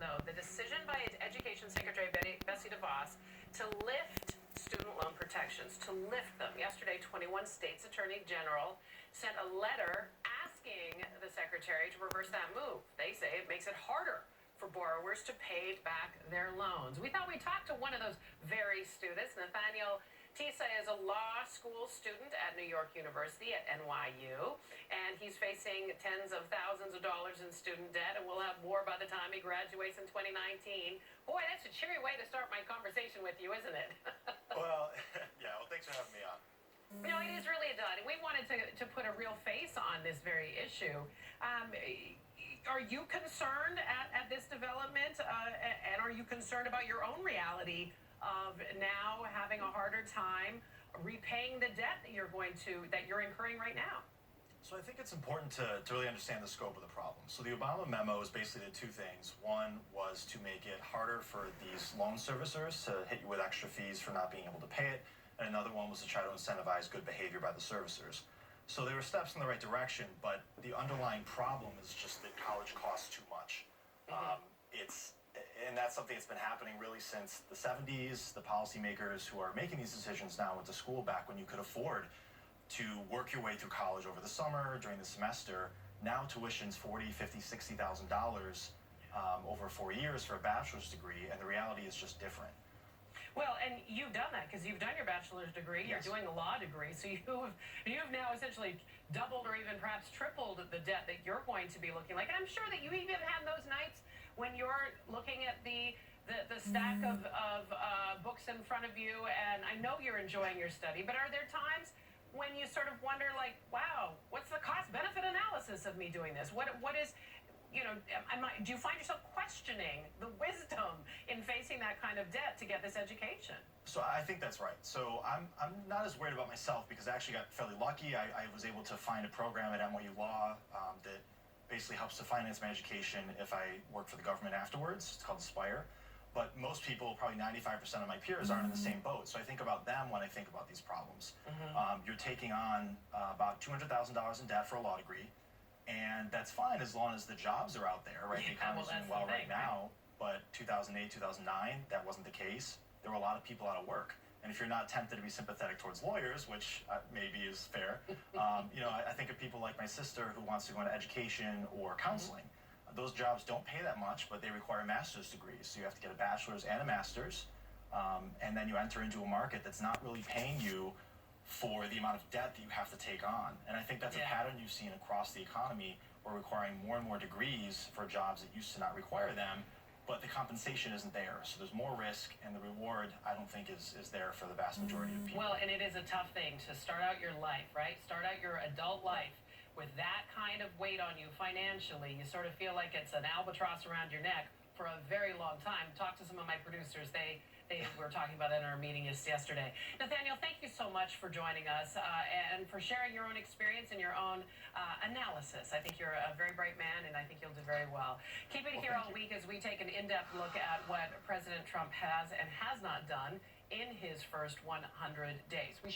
though, the decision by Education Secretary Betsy DeVos to lift student loan protections, to lift them. Yesterday, 21 states' attorney general sent a letter asking the secretary to reverse that move. They say it makes it harder for borrowers to pay back their loans. We thought we'd talk to one of those very students. Nathaniel Tisa is a law school student at New York University at NYU, and he's facing tens of thousands of dollars in student debt, and we'll have more by the time he graduates in 2019. Boy, that's a cheery way to start my conversation with you, isn't it? Well, yeah, well, thanks for having me on. No, it is really a dud. And we wanted to put a real face on this very issue. Are you concerned at this development? And are you concerned about your own reality of now having a harder time repaying the debt that you're incurring right now? So I think it's important to really understand the scope of the problem. So the Obama memo is basically did two things. One was to make it harder for these loan servicers to hit you with extra fees for not being able to pay it. And another one was to try to incentivize good behavior by the servicers. So there were steps in the right direction, but the underlying problem is just that college costs too much. And that's something that's been happening really since the 70s. The policymakers who are making these decisions now went to school back when you could afford to work your way through college over the summer, during the semester. Now tuition's $40,000, $50,000, $60,000 over 4 years for a bachelor's degree, and the reality is just different. Well, and you've done that because you've done your bachelor's degree. You're doing a law degree, so you've now essentially doubled or even perhaps tripled the debt that you're going to be looking like. And I'm sure that you even had those nights when you're looking at the stack of books in front of you, and I know you're enjoying your study, but are there times when you sort of wonder, like, wow, what's the cost-benefit analysis of me doing this? What is, do you find yourself questioning the wisdom in facing that kind of debt to get this education? So I think that's right. So I'm not as worried about myself because I actually got fairly lucky. I was able to find a program at NYU Law that basically helps to finance my education if I work for the government afterwards. It's called Aspire. But most people, probably 95% of my peers, aren't in the same boat. So I think about them when I think about these problems. You're taking on about $200,000 in debt for a law degree, and that's fine as long as the jobs are out there, right? The economy's doing well right now, but 2008, 2009, that wasn't the case. There were a lot of people out of work. And if you're not tempted to be sympathetic towards lawyers, which maybe is fair, I think of people like my sister who wants to go into education or counseling. Those jobs don't pay that much, but they require master's degrees. So you have to get a bachelor's and a master's, and then you enter into a market that's not really paying you for the amount of debt that you have to take on. And I think that's a pattern you've seen across the economy. We're requiring more and more degrees for jobs that used to not require them, but the compensation isn't there. So there's more risk, and the reward, I don't think, is there for the vast majority of people. Well, and it is a tough thing to start out your life, right? Start out your adult life with that kind of weight on you financially. You sort of feel like it's an albatross around your neck for a very long time. Talk to some of my producers. They were talking about it in our meeting yesterday. Nathaniel, thank you so much for joining us and for sharing your own experience and your own analysis. I think you're a very bright man, and I think you'll do very well. Keep it here all week as we take an in-depth look at what President Trump has and has not done in his first 100 days.